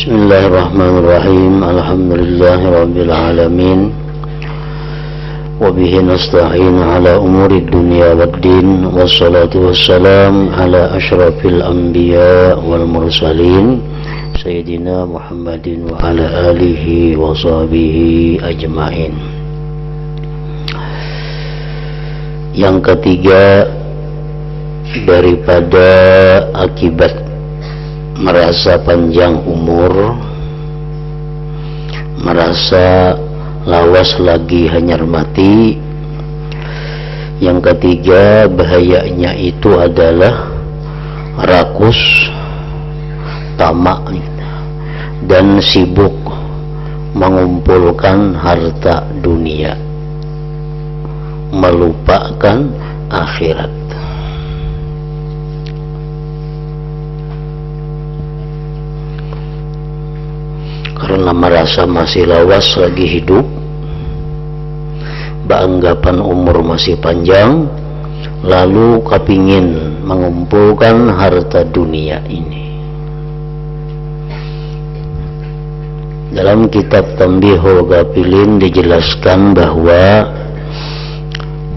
Bismillahirrahmanirrahim. Alhamdulillahirabbil alamin. Wabihi nasta'in ala umuri dunya waddin. Wassalatu wassalam ala asyrafil anbiya wal mursalin Sayyidina Muhammadin wa ala alihi wa sahbihi ajma'in. Yang ketiga, daripada akibat merasa panjang umur, merasa lawas lagi hanyar mati. Yang ketiga, bahayanya itu adalah rakus, tamak, dan sibuk mengumpulkan harta dunia, melupakan akhirat. Karena merasa masih lawas lagi hidup, beranggapan umur masih panjang, lalu kepingin mengumpulkan harta dunia ini. Dalam kitab Tanbihul Ghafilin dijelaskan bahwa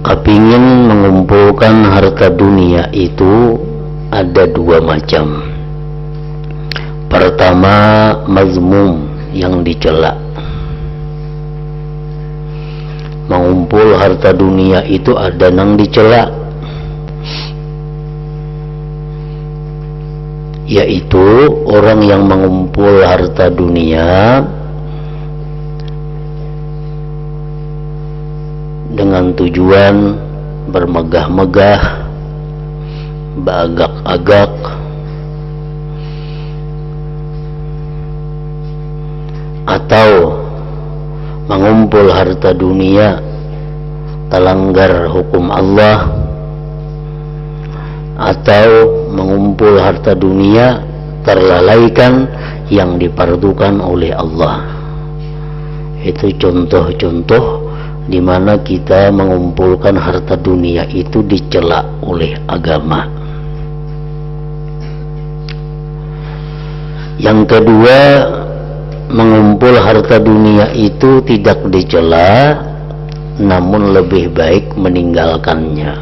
kepingin mengumpulkan harta dunia itu ada dua macam. Pertama, mazmum, yang dicela. Mengumpul harta dunia itu ada yang dicela, yaitu orang yang mengumpul harta dunia dengan tujuan bermegah-megah, beragak-agak, atau mengumpul harta dunia terlanggar hukum Allah, atau mengumpul harta dunia terlalaikan yang dipardukan oleh Allah. Itu contoh-contoh di mana kita mengumpulkan harta dunia itu dicela oleh agama. Yang kedua, mengumpul harta dunia itu tidak dicela, namun lebih baik meninggalkannya.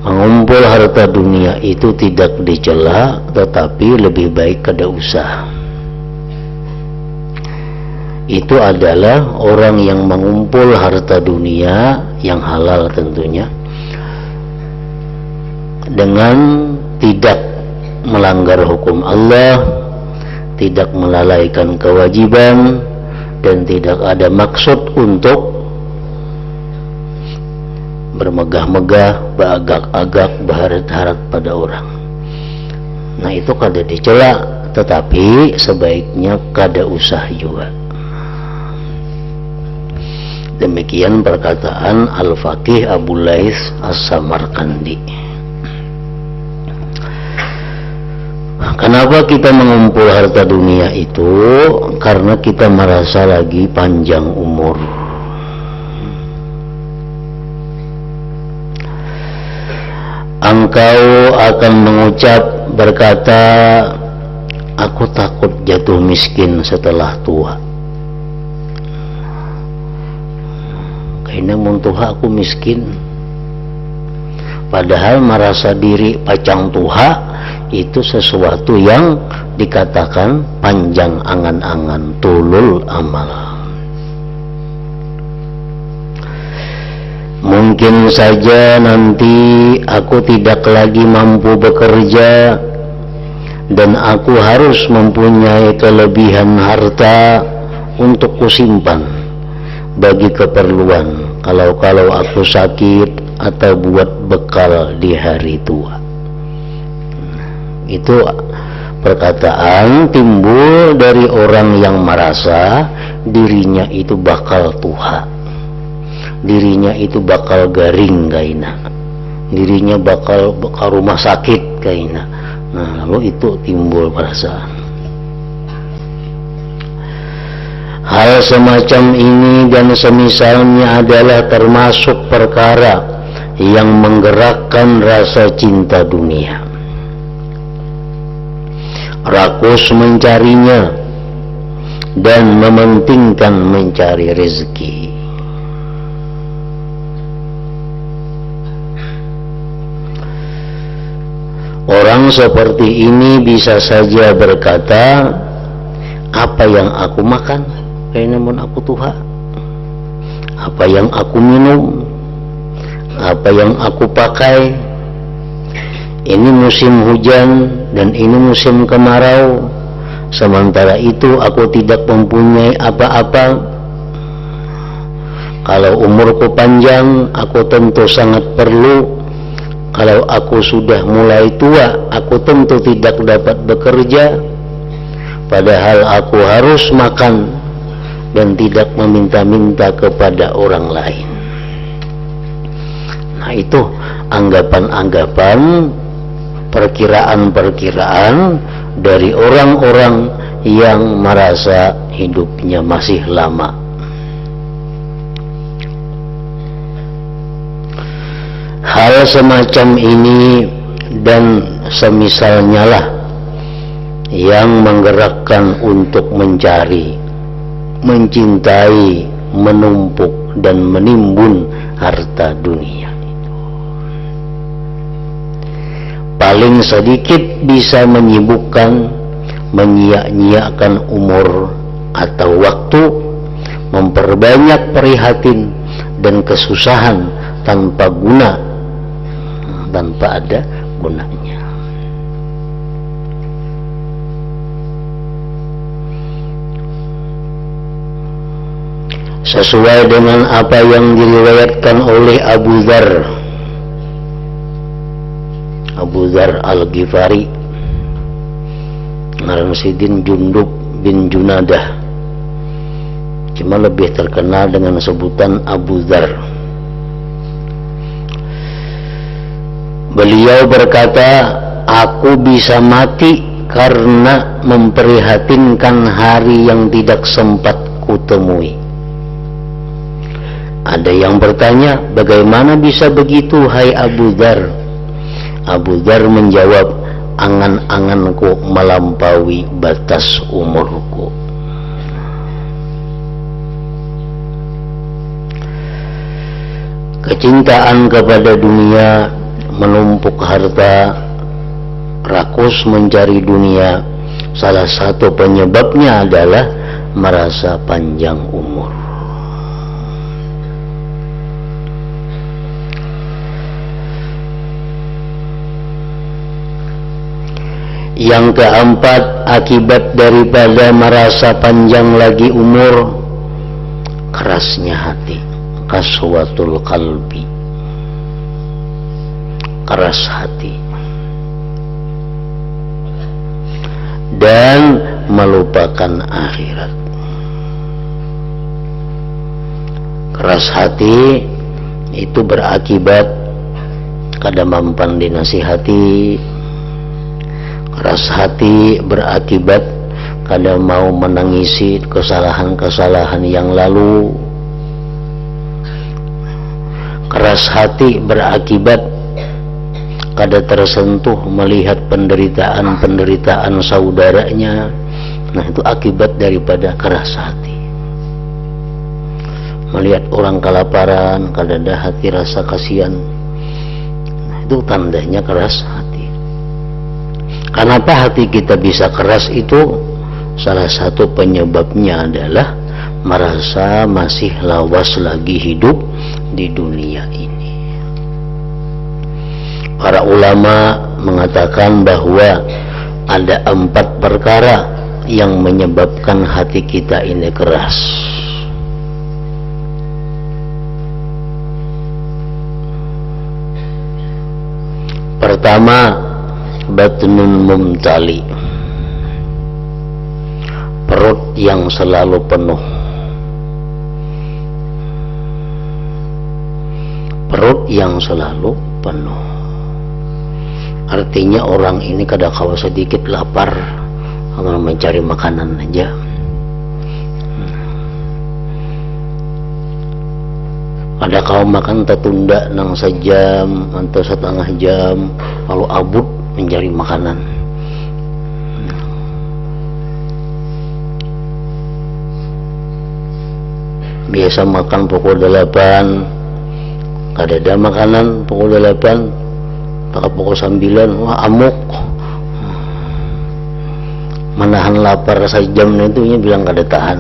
Mengumpul harta dunia itu tidak dicela, tetapi lebih baik kada usah. Itu adalah orang yang mengumpul harta dunia yang halal tentunya, dengan tidak melanggar hukum Allah, tidak melalaikan kewajiban, dan tidak ada maksud untuk bermegah-megah, beragak-agak, berharap-harap pada orang. Nah, itu kada dicela, tetapi sebaiknya kada usah juga. Demikian perkataan Al-Faqih Abu Laits As-Samarqandi. Kenapa kita mengumpul harta dunia itu? Karena kita merasa lagi panjang umur. Engkau akan mengucap, berkata, aku takut jatuh miskin setelah tua. Karena muntuha aku miskin. Padahal merasa diri pacang tuha itu sesuatu yang dikatakan panjang angan-angan, tulul amal. Mungkin saja nanti aku tidak lagi mampu bekerja dan aku harus mempunyai kelebihan harta untuk kusimpan bagi keperluan kalau aku sakit atau buat bekal di hari tua. Itu perkataan timbul dari orang yang merasa dirinya itu bakal tuha, dirinya itu bakal garing kaina, dirinya bakal rumah sakit kaina. Nah, lalu itu timbul perasaan. Hal semacam ini dan semisalnya adalah termasuk perkara yang menggerakkan rasa cinta dunia. rakus mencarinya, dan mementingkan mencari rezeki. Orang seperti ini bisa saja berkata, apa yang aku makan, namun aku tuha. Apa yang aku minum, apa yang aku pakai, ini musim hujan dan ini musim kemarau, sementara itu aku tidak mempunyai apa-apa. Kalau umurku panjang, aku tentu sangat perlu. Kalau aku sudah mulai tua, aku tentu tidak dapat bekerja, padahal aku harus makan dan tidak meminta-minta kepada orang lain. Nah, itu anggapan-anggapan, perkiraan-perkiraan dari orang-orang yang merasa hidupnya masih lama. Hal semacam ini dan semisalnya lah yang menggerakkan untuk mencari, mencintai, menumpuk dan menimbun harta dunia itu. Paling sedikit bisa menyibukkan, menyia-nyiakan umur atau waktu, memperbanyak prihatin dan kesusahan tanpa guna, tanpa ada gunanya. Sesuai dengan apa yang diriwayatkan oleh Abu Dzar Al-Ghifari, ngaran sidin Jundub bin Junadah, cuma lebih terkenal dengan sebutan Abu Dzar. Beliau berkata, aku bisa mati karena memprihatinkan hari yang tidak sempat kutemui. Ada yang bertanya, bagaimana bisa begitu hai Abu Dzar? Abu Dzar menjawab, angan-anganku melampaui batas umurku. Kecintaan kepada dunia, menumpuk harta, rakus mencari dunia, salah satu penyebabnya adalah merasa panjang umur. Yang keempat, akibat daripada merasa panjang lagi umur, kerasnya hati, kaswatul qalbi, keras hati, dan melupakan akhirat. Keras hati itu berakibat kada mampan dinasihati. Keras hati berakibat kada mau menangisi kesalahan-kesalahan yang lalu. Keras hati berakibat kada tersentuh melihat penderitaan-penderitaan saudaranya. Nah, itu akibat daripada keras hati. Melihat orang kelaparan, kada ada hati rasa kasihan. Nah, itu tandanya keras hati. Kenapa hati kita bisa keras itu? Salah satu penyebabnya adalah merasa masih lawas lagi hidup di dunia ini. Para ulama mengatakan bahwa ada 4 perkara yang menyebabkan hati kita ini keras. Pertama, batnun mumtali, perut yang selalu penuh. Perut yang selalu penuh artinya orang ini kada kawa sedikit lapar, hanya mencari makanan aja. Ada kau makan tertunda nang sejam atau setengah jam, lalu abut mencari makanan. biasa makan pukul 8, kadada makanan pukul 8, pakai pukul 9, wah amuk, menahan lapar sejam itu bilang kada tahan.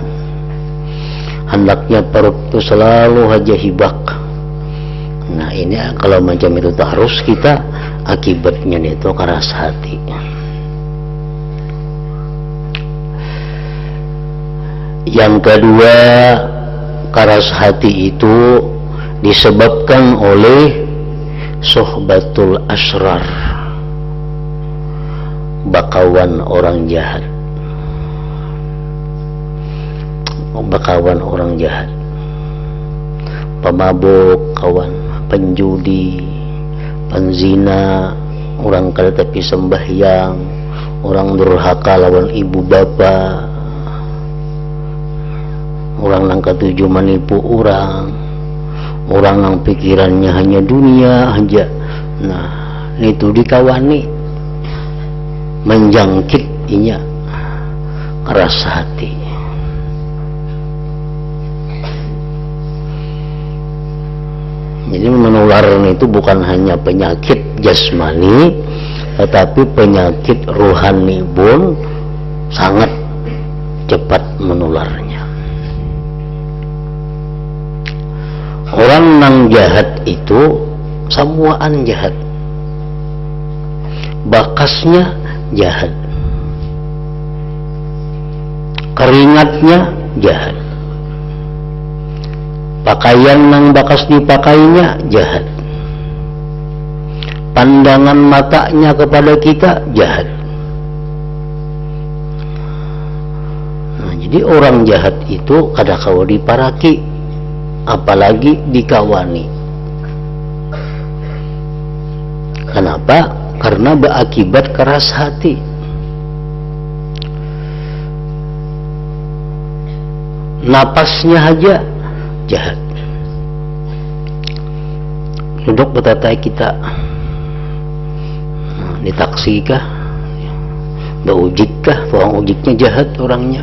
Hendaknya perut itu selalu aja hibak. Nah ini kalau macam itu terus kita akibatnya itu keras hati. Yang kedua, keras hati itu disebabkan oleh sohbatul asrar, bakawan orang jahat. Bakawan orang jahat, pemabuk kawan, penjudi, penzina, orang kada tapi sembahyang, orang durhaka lawan ibu bapa, orang nang ketujuh menipu orang nang pikirannya hanya dunia aja. Nah itu dikawani menjangkit inya keras hati. Jadi menular itu bukan hanya penyakit jasmani, tetapi penyakit rohani pun sangat cepat menularnya. Orang nang jahat itu semuaan jahat, bakasnya jahat, keringatnya jahat, pakaian nang bakas dipakainya jahat, pandangan matanya kepada kita jahat. Nah, jadi orang jahat itu kada kawa diparaki, apalagi dikawani. Kenapa? Karena berakibat keras hati. Napasnya aja jahat. Duduk betatai kita di taksi kah, ujik kah, orang ujiknya jahat orangnya.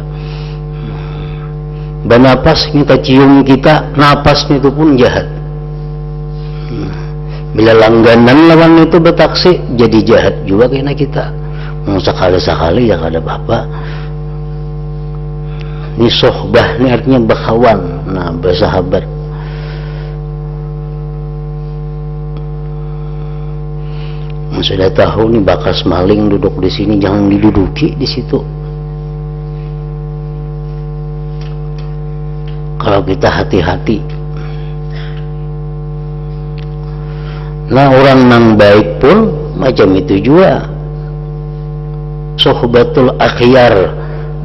Bernapas minta cium kita, napasnya itu pun jahat. Bila langganan lawan itu betaksi, jadi jahat juga kena kita. Sekali-sekali yang ada apa-apa. Ini sohbah, ini artinya berkawan, nah bersahabat. Sudah tahu nih bakas maling duduk di sini, jangan diduduki di situ. Kalau kita hati-hati. Nah orang nang baik pun macam itu juga. Sohbatul akhyar,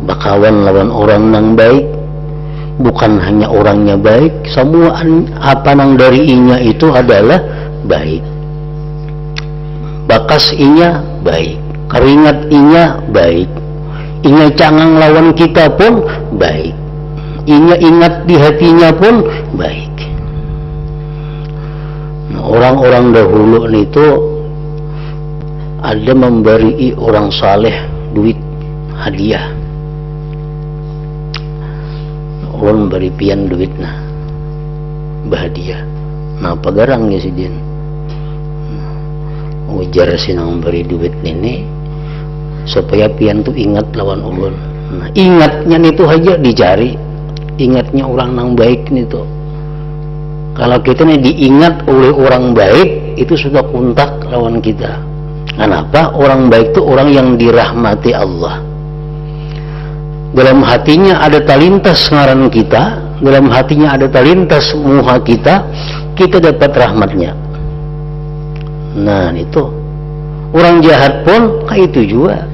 bakawan lawan orang nang baik. Bukan hanya orangnya baik, semua apa nang dari inya itu adalah baik. Bakas inya baik, keringat inya baik, inya cangang lawan kita pun baik, inya ingat di hatinya pun baik. Nah, orang-orang dahulu itu ada memberi orang saleh duit hadiah. Orang memberi pian duit nah bahadiah. Nah pagarangnya si din ujar si nang beri duit ini supaya pian tuh ingat lawan ulun. Nah, ingatnya itu aja dicari, ingatnya orang nang baik nih tuh. Kalau kita nih diingat oleh orang baik itu sudah kuntak lawan kita. Kenapa? Orang baik itu orang yang dirahmati Allah. Dalam hatinya ada talintas ngaran kita, dalam hatinya ada talintas muha kita dapat rahmatnya. Nah itu orang jahat pun kayak itu juga.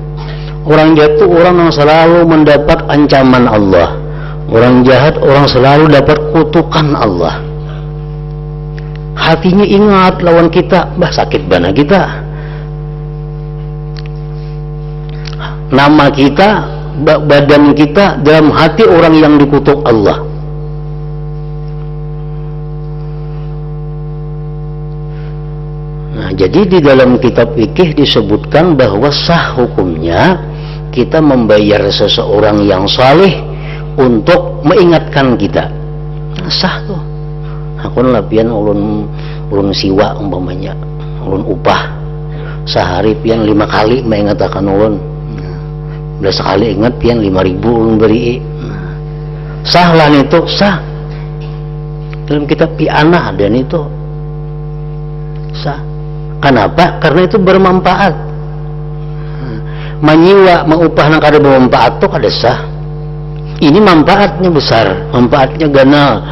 Orang jahat itu orang yang selalu mendapat ancaman Allah. Orang jahat orang selalu dapat kutukan Allah. Hatinya ingat lawan kita, bah sakit bana kita. Nama kita, badan kita dalam hati orang yang dikutuk Allah. Nah, jadi di dalam kitab fikih disebutkan bahwa sah hukumnya kita membayar seseorang yang saleh untuk mengingatkan kita. sah tuh. Aku lapian ulun siwa umpamanya, ulun upah sehari pian 5 kali mengatakan ulun. Bila sekali ingat pian 5.000 ulun beri. Sah lah itu, sah. Dalam kitab pianah dan itu sah. Kenapa? Karena itu bermanfaat. Menyiwa, mengupah nang kada bermanfaat tuh kada sah. Ini manfaatnya besar, manfaatnya ganal.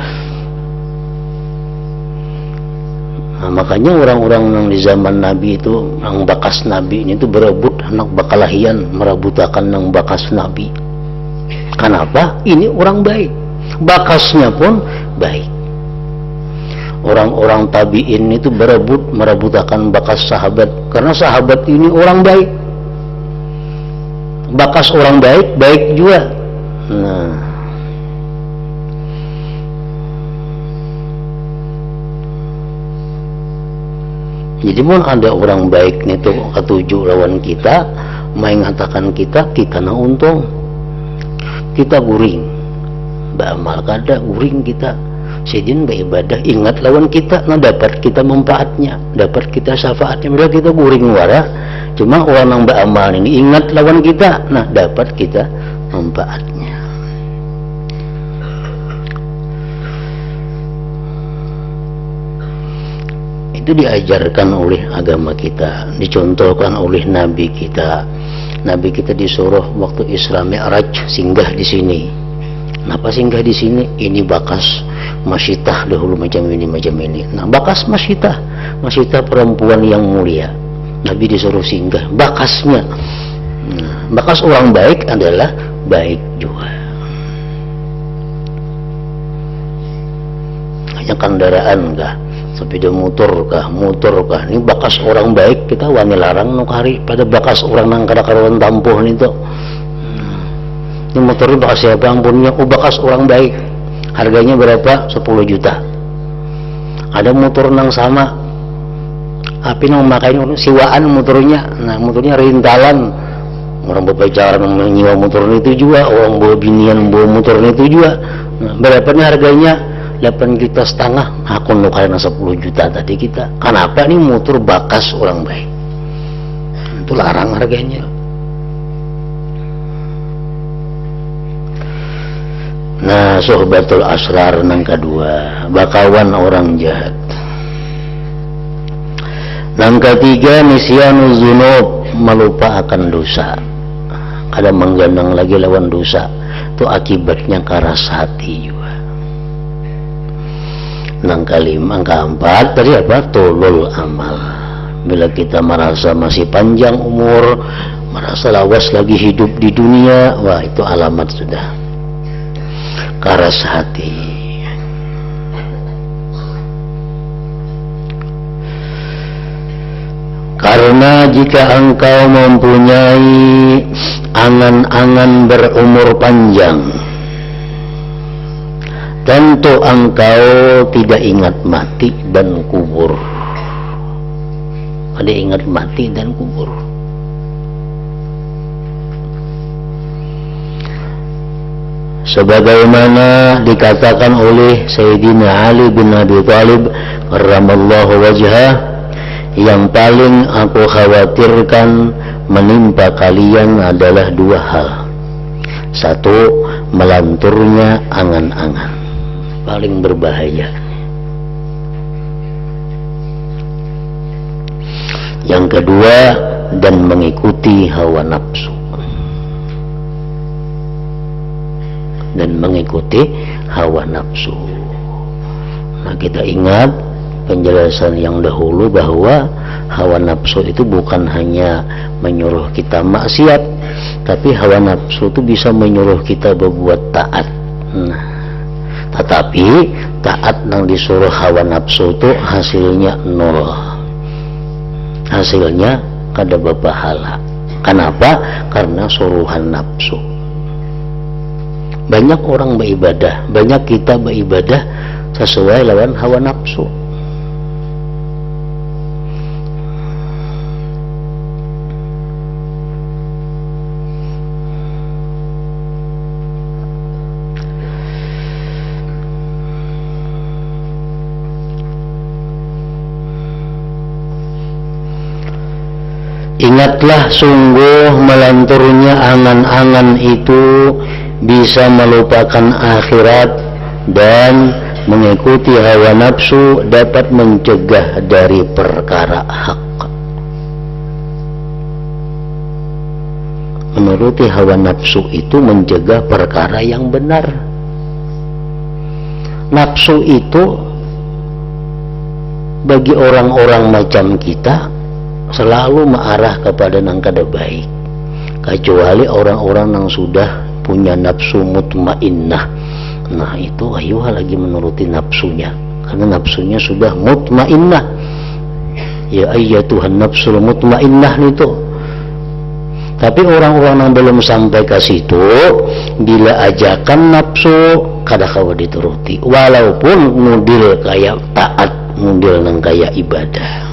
Nah, makanya orang-orang yang di zaman Nabi itu, yang bakas Nabi ini tuh berebut anak bakalahian, merebutakan yang bakas Nabi. Kenapa? Ini orang baik, bakasnya pun baik. Orang-orang tabiin itu berebut merebutakan bakas sahabat, karena sahabat ini orang baik. Bakas orang baik, baik juga. Nah, jadi pun ada orang baik nih tuh ketujuh lawan kita, mengatakan kita na untung, kita guring, beramal kada guring kita, sedin beribadah ingat lawan kita, nah dapat kita manfaatnya, dapat kita syafaatnya, bila kita guring wara, cuma orang yang beramal ini ingat lawan kita, nah dapat kita manfaatnya. Itu diajarkan oleh agama kita, dicontohkan oleh Nabi kita. Nabi kita disuruh waktu Isra Mi'raj singgah di sini. Kenapa singgah di sini? Ini bakas Masyitah dahulu macam ini. Nah, bakas Masyitah perempuan yang mulia. Nabi disuruh singgah, bakasnya. Nah, bakas orang baik adalah baik juga. Hanya kendaraan kah? Sepeda motor kah, ini bakas orang baik kita wani larang nukari pada bakas orang nang kada karuan tampuh itu. Ini motor ini bakas siapa ampunnya? Bakas orang baik. Harganya berapa? 10 juta. Ada motor nang sama, api nang memakai siwaan motornya. Nah, motornya rintalan. Orang berbicara menyewa motor itu juga, orang bawa binian bawa motor itu juga. Nah, berapa nih harganya? 8,5 juta. Aku nukarin 10 juta tadi kita. Kenapa nih motor bakas orang baik? Itu larang harganya. Nah, sohbatul asrar nang kedua, bakawan orang jahat. Nang ketiga, nisyanu dzunub, melupa akan dosa. Kada menggandang lagi lawan dosa. Itu akibatnya keras hati juga. Nang kelima, keempat tadi apa? Tulul amal. Bila kita merasa masih panjang umur, merasa lawas lagi hidup di dunia, wah itu alamat sudah keras hati. Karena jika engkau mempunyai angan-angan berumur panjang, tentu engkau tidak ingat mati dan kubur. Ada ingat mati dan kubur. Sebagaimana dikatakan oleh Sayyidina Ali bin Abi Thalib karramallahu wajhah, yang paling aku khawatirkan menimpa kalian adalah dua hal. Satu, melanturnya angan-angan, paling berbahaya. Yang kedua, dan mengikuti hawa nafsu. Dan mengikuti hawa nafsu. Nah, kita ingat penjelasan yang dahulu bahwa hawa nafsu itu bukan hanya menyuruh kita maksiat, tapi hawa nafsu itu bisa menyuruh kita berbuat taat. Nah, tetapi taat yang disuruh hawa nafsu itu hasilnya nol, hasilnya kada berpahala. Kenapa? Karena suruhan nafsu. Banyak orang beribadah, banyak kita beribadah sesuai lawan hawa nafsu. Ingatlah sungguh melanturnya angan-angan itu bisa melupakan akhirat, dan mengikuti hawa nafsu dapat mencegah dari perkara hak. Menuruti hawa nafsu itu mencegah perkara yang benar. Nafsu itu bagi orang-orang macam kita selalu mengarah kepada yang kada baik, kecuali orang-orang yang sudah punya nafsu mutmainnah. Nah itu ayo lagi menuruti nafsunya, karena nafsunya sudah mutmainnah. Ya ayyatuhan nafsul mutmainnah itu. Tapi orang-orang yang belum sampai ke situ, bila ajakan nafsu kada kawa dituruti, walaupun model kayak taat, model nang kayak ibadah.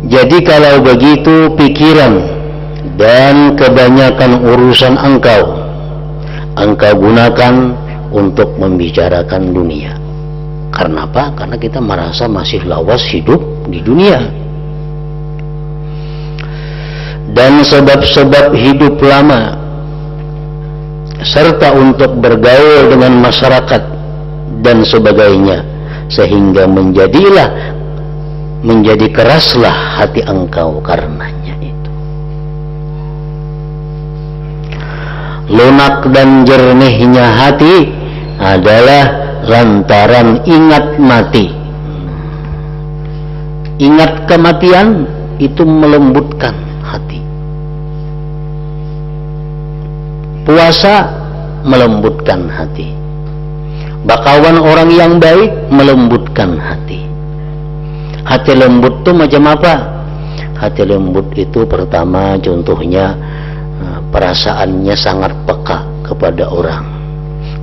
Jadi kalau begitu pikiran dan kebanyakan urusan engkau gunakan untuk membicarakan dunia. Karena apa? Karena kita merasa masih lawas hidup di dunia. Dan sebab-sebab hidup lama serta untuk bergaul dengan masyarakat dan sebagainya, sehingga menjadi keraslah hati engkau karenanya itu. Lunak dan jernihnya hati adalah lantaran ingat mati. Ingat kematian itu melembutkan hati. Puasa melembutkan hati. Bakawan orang yang baik melembutkan hati. Hati lembut itu macam apa? Hati lembut itu pertama contohnya perasaannya sangat peka kepada orang.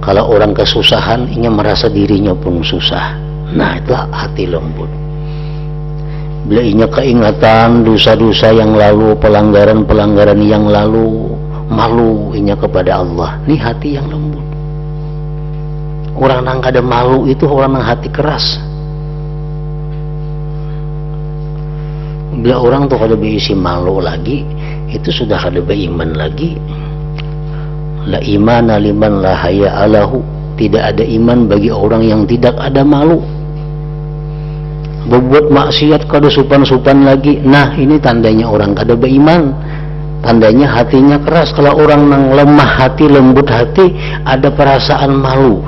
Kalau orang kesusahan, ia merasa dirinya pun susah. Nah, itulah hati lembut. Bila ia keingatan dosa-dosa yang lalu, pelanggaran-pelanggaran yang lalu, malu ia kepada Allah. Ini hati yang lembut. Orang yang kada malu itu orang yang hati keras. Bila orang tuh kada berisi malu lagi, itu sudah kada beriman lagi. La imana liman la haya alahu. Tidak ada iman bagi orang yang tidak ada malu. Berbuat maksiat kada supan-supan lagi. Nah ini tandanya orang kada beriman. Tandanya hatinya keras. Kalau orang yang lemah hati, lembut hati, ada perasaan malu.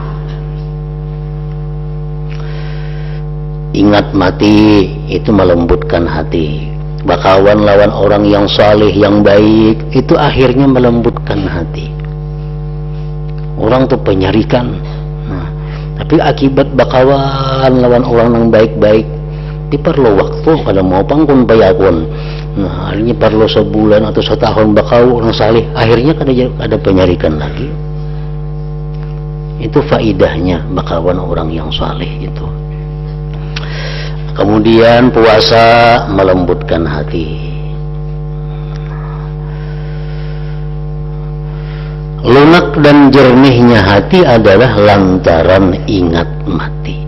Ingat mati itu melembutkan hati. Bakawan lawan orang yang saleh, yang baik, itu akhirnya melembutkan hati. Orang tuh penyarikan. Nah, tapi akibat bakawan lawan orang yang baik-baik, di perlu waktu kalau mau pangkun payakun. Nah, akhirnya perlu sebulan atau setahun bakau orang saleh, akhirnya ada penyarikan lagi. Itu faidahnya bakawan orang yang saleh itu. Kemudian puasa melembutkan hati. Lunak dan jernihnya hati adalah lantaran ingat mati.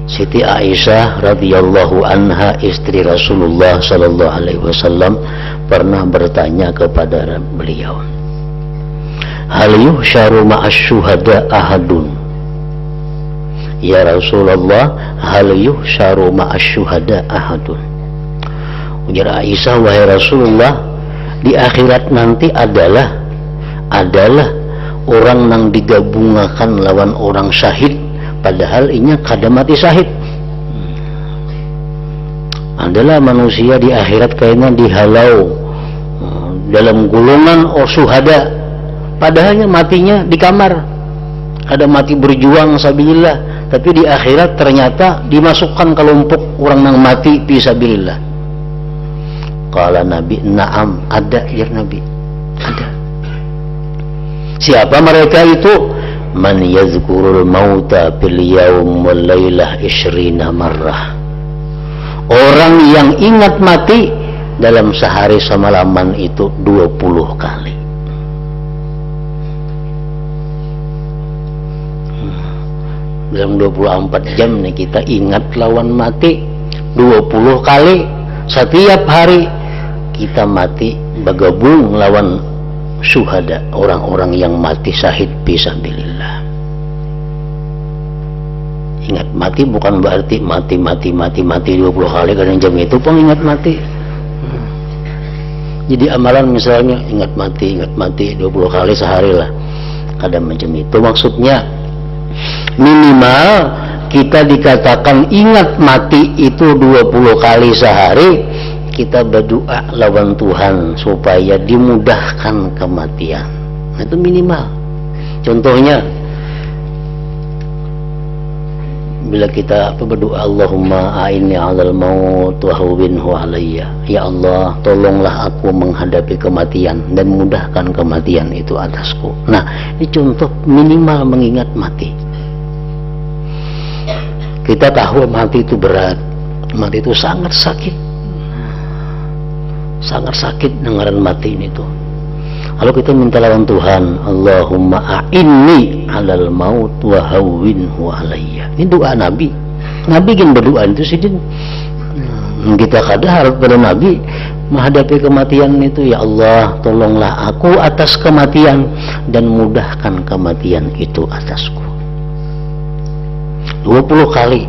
Siti Aisyah radhiyallahu anha, istri Rasulullah sallallahu alaihi wasallam, pernah bertanya kepada beliau, hal yuhsyaru ma'as syuhada ahadun? Ya Rasulullah, hal yuhsyaru ma'as syuhada ahadun? Ujar Aisyah, wahai Rasulullah, di akhirat nanti adalah orang yang digabungkan lawan orang syahid, padahal inya kada mati syahid. Adalah manusia di akhirat kayaknya dihalau dalam gulungan syuhada, padahalnya matinya di kamar, ada mati berjuang sabilillah, tapi di akhirat ternyata dimasukkan kelompok orang yang mati fisabilillah. Kala Nabi, na'am, ada ya Nabi, ada. Siapa mereka itu? Man yazkurul mauta fil yaum wal lailah 20 marrah. Orang yang ingat mati dalam sehari semalaman itu 20 kali. dalam 24 jam nih kita ingat lawan mati 20 kali setiap hari kita mati bergabung lawan syuhada, orang-orang yang mati syahid fisabilillah. Ingat mati bukan berarti mati 20 kali kadang jam itu pun ingat mati. Jadi amalan misalnya ingat mati 20 kali sehari lah, kadang macam itu. Maksudnya minimal kita dikatakan ingat mati itu 20 kali sehari, kita berdoa lawan Tuhan supaya dimudahkan kematian. Nah, itu minimal. Contohnya bila kita berdoa Allahumma a'inni 'alal maut wa hawwinhu 'alayya. Ya Allah, tolonglah aku menghadapi kematian dan mudahkan kematian itu atasku. Nah, ini contoh minimal mengingat mati. Kita tahu mati itu berat, mati itu sangat sakit, sangat sakit dengaran mati ini tuh. Kalau kita minta lawan Tuhan, Allahumma a'inni 'alal maut wa hawwinhu 'alayya. Ini doa Nabi. Nabi kan berdoa itu sih. Kita kadang harap pada Nabi menghadapi kematian itu, ya Allah, tolonglah aku atas kematian dan mudahkan kematian itu atasku. 20 kali.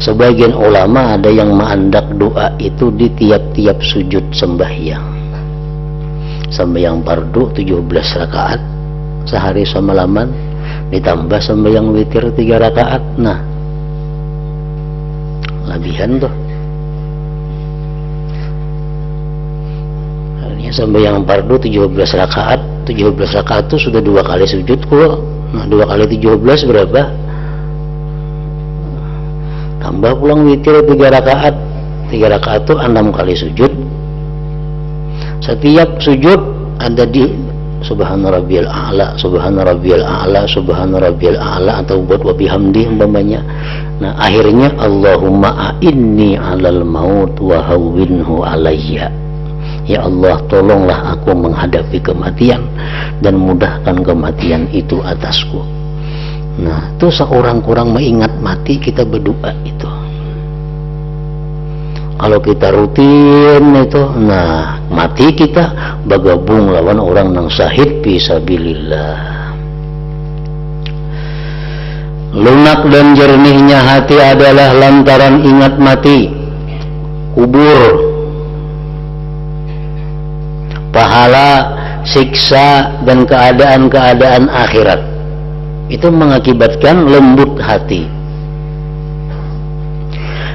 Sebagian ulama ada yang mengandak doa itu di tiap-tiap sujud sembahyang. Sembahyang fardu 17 rakaat sehari semalaman, ditambah sembahyang witir 3 rakaat. Nah, lebihan tuh. Artinya sembahyang fardu 17 rakaat, 17 rakaat itu sudah 2 kali sujud kok. Nah, 2 kali 17 berapa? Tambah pulang witir 3 rakaat. 3 rakaat itu 6 kali sujud. Setiap sujud ada di subhana rabbiyal a'la, subhana rabbiyal a'la, subhana rabbiyal a'la, atau buat wa bihamdi umpamanya. Nah, akhirnya Allahumma a'inni 'alal maut wa hawwinhu 'alayya. Ya Allah, tolonglah aku menghadapi kematian dan mudahkan kematian itu atasku. Nah, itu seorang kurang mengingat mati kita berdoa itu. Kalau kita rutin itu, nah mati kita bergabung lawan orang nang syahid fisabilillah. Lunak dan jernihnya hati adalah lantaran ingat mati, kubur, pahala, siksa, dan keadaan-keadaan akhirat. Itu mengakibatkan lembut hati.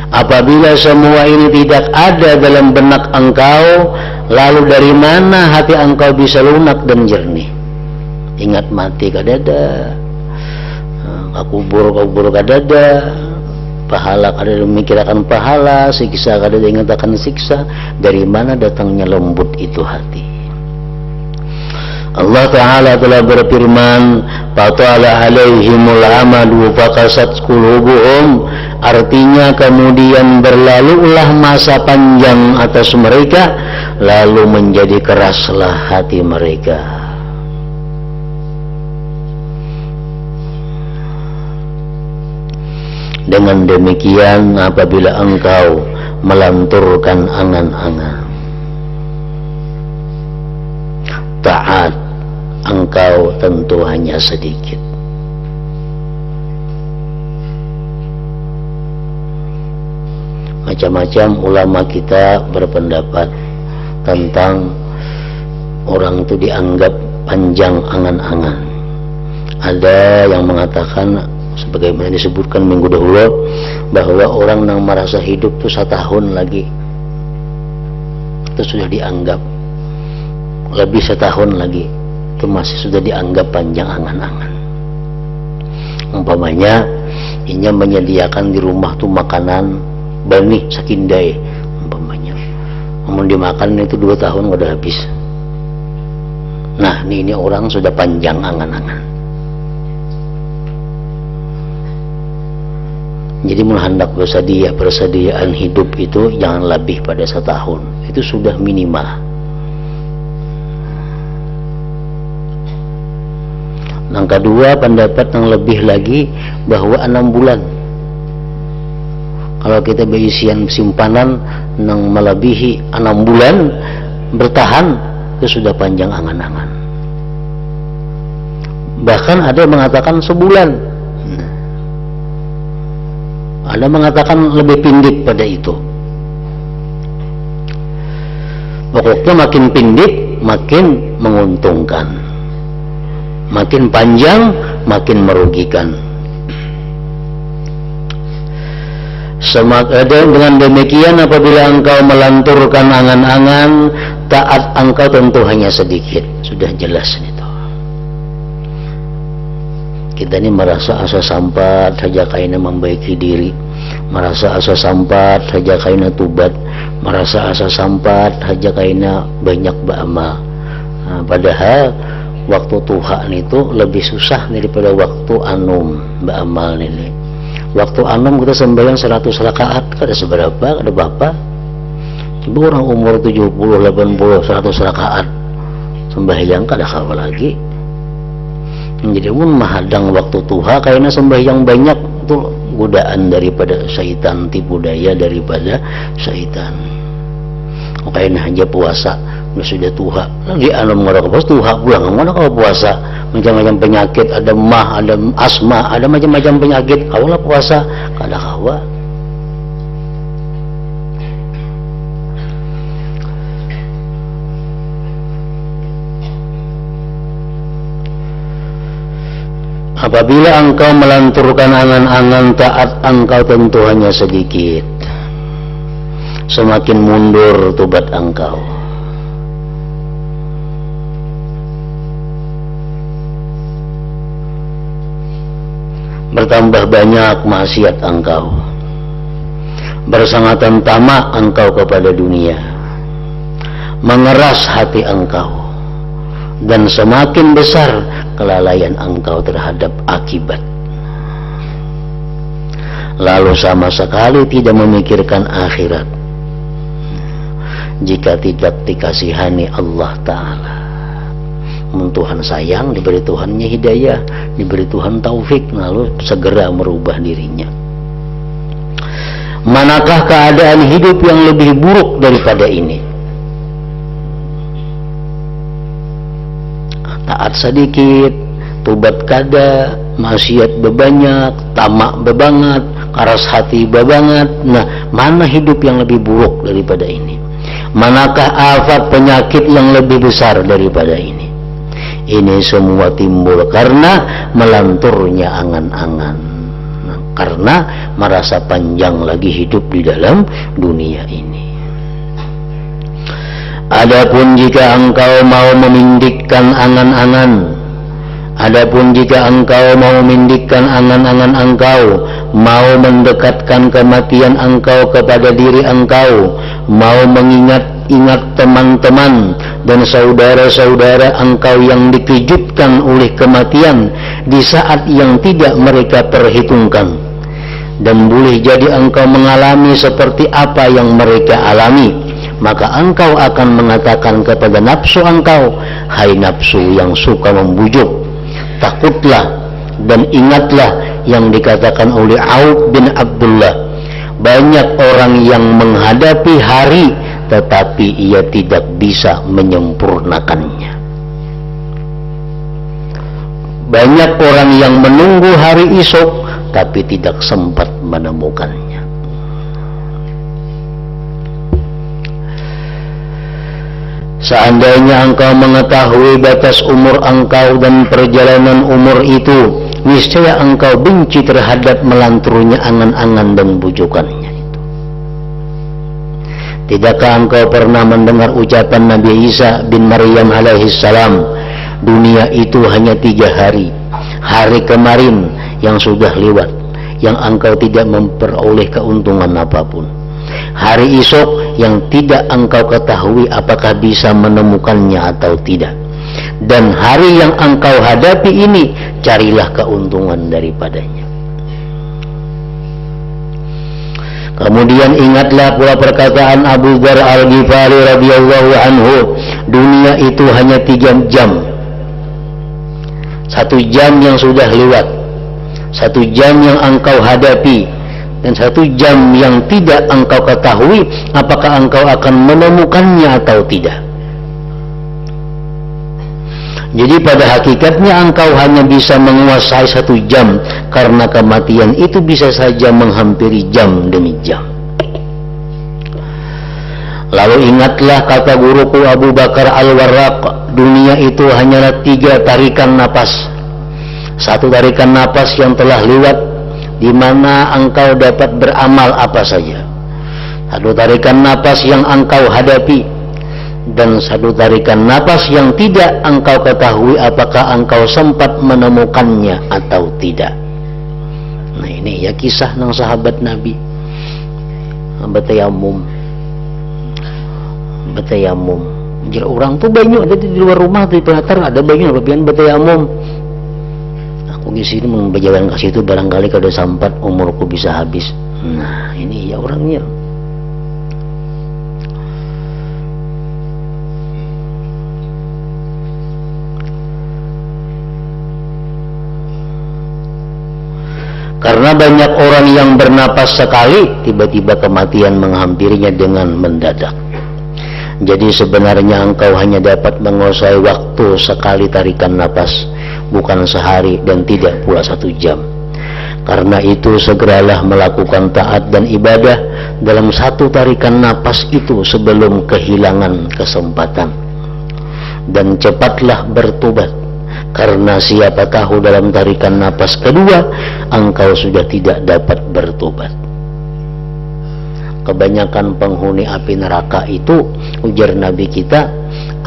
Apabila semua ini tidak ada dalam benak engkau, lalu dari mana hati engkau bisa lunak dan jernih? Ingat mati kadada, kubur kadada, pahala kadada memikirkan pahala, siksa kadada ingat akan siksa. Dari mana datangnya lembut itu hati? Allah Ta'ala telah berfirman, fatala alaihimul amadu fakasat qulubuhum. Artinya kemudian berlalulah masa panjang atas mereka, lalu menjadi keraslah hati mereka. Dengan demikian, apabila engkau melanturkan angan-angan taat, engkau tentu hanya sedikit. Macam-macam ulama kita berpendapat tentang orang itu dianggap panjang angan-angan. Ada yang mengatakan, sebagaimana disebutkan minggu dahulu, bahwa orang yang merasa hidup itu 1 tahun lagi itu sudah dianggap, lebih 1 tahun lagi itu masih sudah dianggap panjang angan-angan. Umpamanya inya menyediakan di rumah tuh makanan bani sakindai umpamanya, namun dimakan itu 2 tahun udah habis. Nah, ini orang sudah panjang angan-angan. Jadi menghendak persediaan hidup itu jangan lebih pada 1 tahun, itu sudah minimal. Yang kedua, pendapat yang lebih lagi bahwa 6 bulan. Kalau kita berisian simpanan yang melebihi 6 bulan bertahan, itu sudah panjang angan-angan. Bahkan ada yang mengatakan sebulan, ada yang mengatakan lebih pendek pada itu. Pokoknya makin pendek makin menguntungkan, makin panjang makin merugikan. Dengan demikian, apabila engkau melanturkan angan-angan, taat engkau tentu hanya sedikit. Sudah jelas itu. Kita ini merasa asa sampat saja kaina membaiki diri, merasa asa sampat saja kaina tubat, merasa asa sampat saja kaina banyak beramal. Padahal waktu Tuhan itu lebih susah daripada waktu anum beramal ini. Waktu anum kita sembahyang 100 rakaat, kada seberapa, kada apa. Coba orang umur 70, 80, 100 rakaat sembahyang kada kawa lagi. Jadi pun mahadang waktu Tuhan kayaknya sembahyang banyak itu godaan daripada syaitan, tipu daya daripada syaitan. Kayaknya hanya puasa sudah Tuhan lagi anum ngorok pas Tuhan pulang mana kalau puasa macam-macam penyakit, ada mah, ada asma, ada macam-macam penyakit, kawalah puasa kada kawa. Apabila engkau melanturkan angan-angan, taat engkau tentu hanya sedikit. Semakin mundur tobat engkau. Bertambah banyak maksiat engkau. Bersangatan tamak engkau kepada dunia. Mengeras hati engkau. Dan semakin besar kelalaian engkau terhadap akibat. Lalu sama sekali tidak memikirkan akhirat. Jika tidak dikasihani Allah Ta'ala, Tuhan sayang, diberi Tuhannya hidayah, diberi Tuhan taufik, lalu segera merubah dirinya. Manakah keadaan hidup yang lebih buruk daripada ini? Taat sedikit, tobat kada, maksiat bebanyak, tamak bebanget, keras hati bebanget. Nah, mana hidup yang lebih buruk daripada ini? Manakah afat penyakit yang lebih besar daripada ini? Ini semua timbul karena melanturnya angan-angan, karena merasa panjang lagi hidup di dalam dunia ini. Adapun jika engkau mau memindikkan angan-angan, adapun jika engkau mau memindikkan angan-angan engkau, mau mendekatkan kematian engkau kepada diri engkau, mau mengingat-ingat teman-teman dan saudara-saudara engkau yang dikejutkan oleh kematian di saat yang tidak mereka perhitungkan, dan boleh jadi engkau mengalami seperti apa yang mereka alami, maka engkau akan mengatakan kepada nafsu engkau, hai nafsu yang suka membujuk, takutlah dan ingatlah yang dikatakan oleh Auf bin Abdullah, banyak orang yang menghadapi hari tetapi ia tidak bisa menyempurnakannya. Banyak orang yang menunggu hari esok tapi tidak sempat menemukannya. Seandainya engkau mengetahui batas umur engkau dan perjalanan umur itu, niscaya engkau benci terhadap melanturnya angan-angan dan bujukannya itu. Tidakkah engkau pernah mendengar ucapan Nabi Isa bin Maryam alaihissalam, dunia itu hanya 3 hari, hari kemarin yang sudah lewat, yang engkau tidak memperoleh keuntungan apapun, hari esok yang tidak engkau ketahui apakah bisa menemukannya atau tidak, dan hari yang engkau hadapi ini carilah keuntungan daripadanya. Kemudian ingatlah pula perkataan Abu Dzar Al-Ghifari radhiyallahu anhu, dunia itu hanya 3 jam. 1 jam yang sudah lewat, 1 jam yang engkau hadapi, dan 1 jam yang tidak engkau ketahui apakah engkau akan menemukannya atau tidak. Jadi pada hakikatnya engkau hanya bisa menguasai 1 jam, karena kematian itu bisa saja menghampiri jam demi jam. Lalu ingatlah kata guruku Abu Bakar Al-Warraq, dunia itu hanyalah 3 tarikan napas. 1 tarikan napas yang telah lewat, di mana engkau dapat beramal apa saja. 1 tarikan napas yang engkau hadapi, dan 1 tarikan napas yang tidak engkau ketahui apakah engkau sempat menemukannya atau tidak. Nah ini ya kisah ng sahabat Nabi betayamum. Jadi orang tuh banyak ada di luar rumah di pelatar ada banyak lebihan betayamum. Aku di sini mau berjalan ke situ barangkali kalau sampat umurku bisa habis. Nah ini ya orangnya. Karena banyak orang yang bernapas sekali, tiba-tiba kematian menghampirinya dengan mendadak. Jadi sebenarnya engkau hanya dapat menguasai waktu sekali tarikan napas, bukan sehari dan tidak pula 1 jam. Karena itu segeralah melakukan taat dan ibadah dalam 1 tarikan napas itu sebelum kehilangan kesempatan. Dan cepatlah bertobat, karena siapa tahu dalam tarikan napas kedua engkau sudah tidak dapat bertobat. Kebanyakan penghuni api neraka itu, ujar Nabi kita,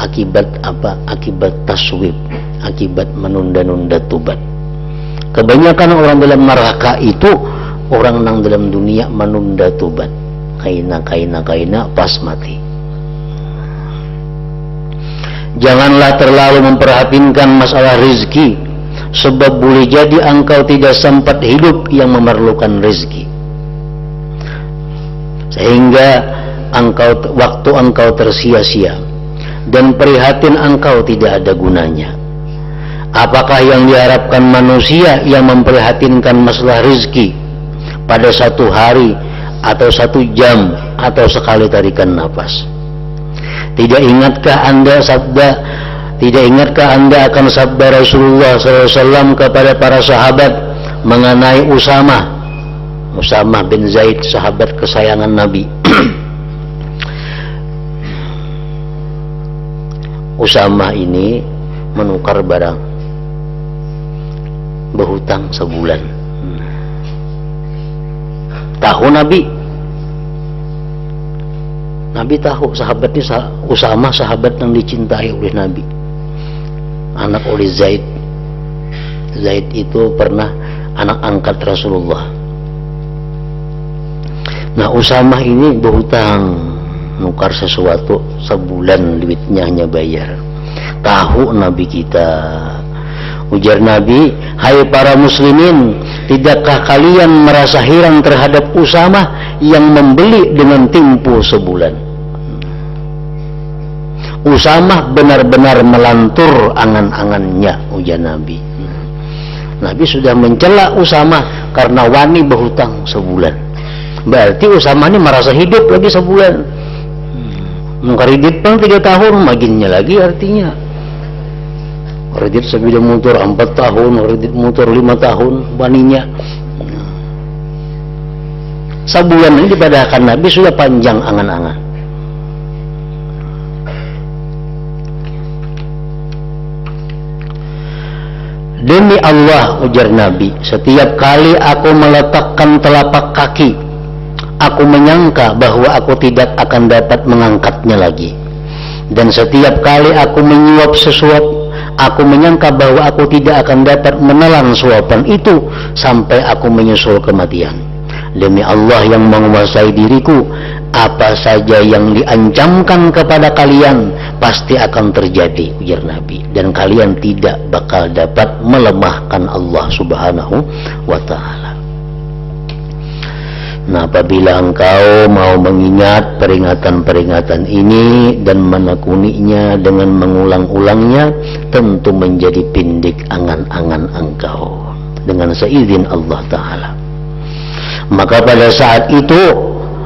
akibat apa? Akibat taswib, akibat menunda-nunda tobat. Kebanyakan orang dalam neraka itu orang nang dalam dunia menunda tobat, kaina pas mati. Janganlah terlalu memperhatikan masalah rezeki, sebab boleh jadi engkau tidak sempat hidup yang memerlukan rezeki, sehingga waktu engkau tersia-sia dan prihatin engkau tidak ada gunanya. Apakah yang diharapkan manusia yang memprihatinkan masalah rezeki pada 1 hari atau 1 jam atau sekali tarikan nafas? Tidak ingatkah anda akan sabda Rasulullah SAW kepada para sahabat mengenai Usamah bin Zaid, sahabat kesayangan Nabi. Usamah ini menukar barang, berhutang sebulan. Tahu Nabi tahu sahabat ini, Usamah sahabat yang dicintai oleh Nabi, anak oleh Zaid. Zaid itu pernah anak angkat Rasulullah. Nah Usamah ini berhutang, nukar sesuatu sebulan, duitnya hanya bayar. Tahu Nabi kita, ujar Nabi, hai para muslimin, tidakkah kalian merasa heran terhadap Usamah yang membeli dengan tempo sebulan? Usamah benar-benar melantur angan-angannya, ujar Nabi. Nabi sudah mencela Usamah karena wani berhutang sebulan. Berarti Usamah ini merasa hidup lagi sebulan. Kredit pun 3 tahun, maginnya lagi artinya. Kredit sepeda motor 4 tahun, kredit motor 5 tahun, waninya. Sebulan ini dipadahkan Nabi sudah panjang angan-angan. Demi Allah, ujar Nabi, setiap kali aku meletakkan telapak kaki, aku menyangka bahwa aku tidak akan dapat mengangkatnya lagi. Dan setiap kali aku menyuap sesuap, aku menyangka bahwa aku tidak akan dapat menelan suapan itu sampai aku menyusul kematian. Demi Allah yang menguasai diriku, apa saja yang diancamkan kepada kalian pasti akan terjadi, ujar Nabi, dan kalian tidak bakal dapat melemahkan Allah Subhanahu wa ta'ala. Nah, apabila engkau mau mengingat peringatan-peringatan ini dan menekuninya dengan mengulang-ulangnya, tentu menjadi pindik angan-angan engkau dengan seizin Allah Ta'ala. Maka pada saat itu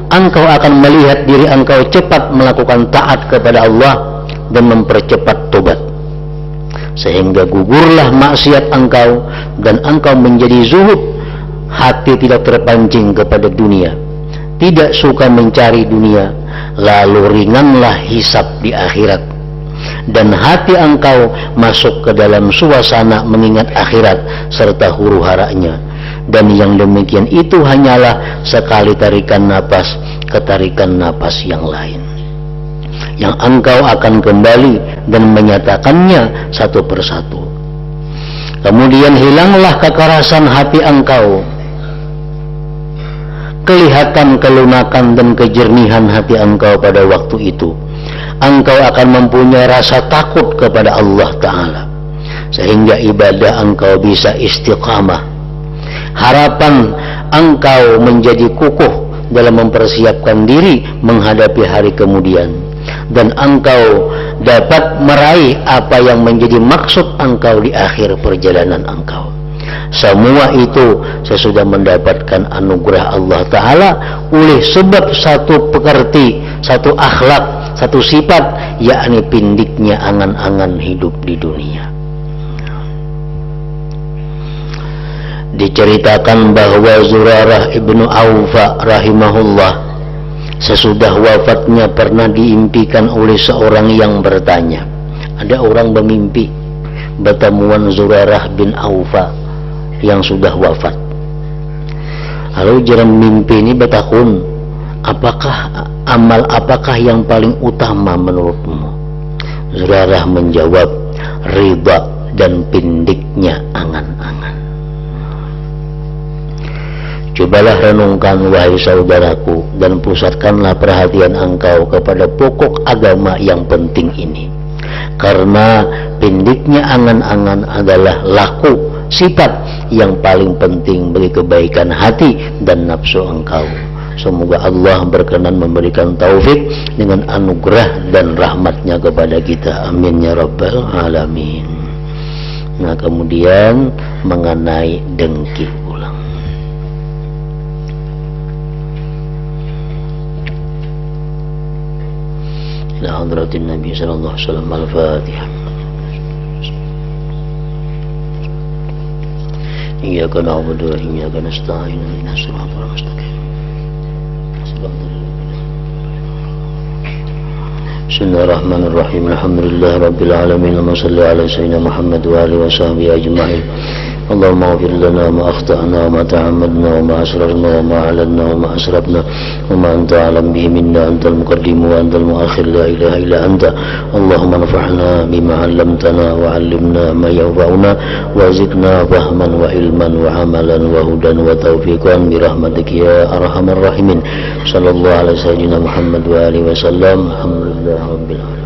engkau akan melihat diri engkau cepat melakukan taat kepada Allah dan mempercepat tobat, sehingga gugurlah maksiat engkau dan engkau menjadi zuhud. Hati tidak terpancing kepada dunia, tidak suka mencari dunia, lalu ringanlah hisab di akhirat, dan hati engkau masuk ke dalam suasana mengingat akhirat serta huru-haranya. Dan yang demikian itu hanyalah sekali tarikan napas, ketarikan napas yang lain, yang engkau akan kembali dan menyatakannya satu persatu. Kemudian hilanglah kekerasan hati engkau, kelihatan kelunakan dan kejernihan hati engkau pada waktu itu. Engkau akan mempunyai rasa takut kepada Allah Ta'ala, sehingga ibadah engkau bisa istiqamah. Harapan engkau menjadi kukuh dalam mempersiapkan diri menghadapi hari kemudian, dan engkau dapat meraih apa yang menjadi maksud engkau di akhir perjalanan engkau. Semua itu sesudah mendapatkan anugerah Allah Ta'ala oleh sebab satu pekerti, satu akhlak, satu sifat, yakni pindiknya angan-angan hidup di dunia. Diceritakan bahwa Zurarah ibnu Awfa rahimahullah sesudah wafatnya pernah diimpikan oleh seorang yang bertanya. Ada orang bermimpi bertemuan Zurarah bin Awfa yang sudah wafat. Lalu dalam mimpi ini bertakun, amal apakah yang paling utama menurutmu? Zurarah menjawab, riba dan pindiknya angan-angan. Cobalah renungkan wahai saudaraku, dan pusatkanlah perhatian engkau kepada pokok agama yang penting ini, karena pindiknya angan-angan adalah laku, sifat yang paling penting bagi kebaikan hati dan nafsu engkau. Semoga Allah berkenan memberikan taufik dengan anugerah dan rahmatnya kepada kita. Amin ya rabbal alamin. Nah, kemudian mengenai dengki ulang. Ila hadratin Nabi sallallahu alaihi wasallam. Al-Fatihah. Iyyaka na'budu wa iyyaka nasta'in. Ihdinas siratal mustaqim. Bismillahirrahmanirrahim. Alhamdulillah rabbil alamin. Allahumma shalli ala sayyidina Muhammad wa alihi wa sahbihi ajma'in. Allahumma ighfir lana ma akhta'na wa ma ta'ammadna wa ma asrarna wa ma a'lanna wa ma asrafna wa ma anta a'lam bihi minna. Antal muqaddim wa antal muakhir, la ilaha illa anta. Allahumma anfa'na bima 'allamtana wa 'allimna ma yanfa'una wa zidna fahman wa ilman wa amalan wa hudan wa taufiqan bi rahmatika ya arhamar rahimin. Sallallahu alaihi sayyidina Muhammad wa alihi wa sallam. Alhamdulillah rabbil alamin.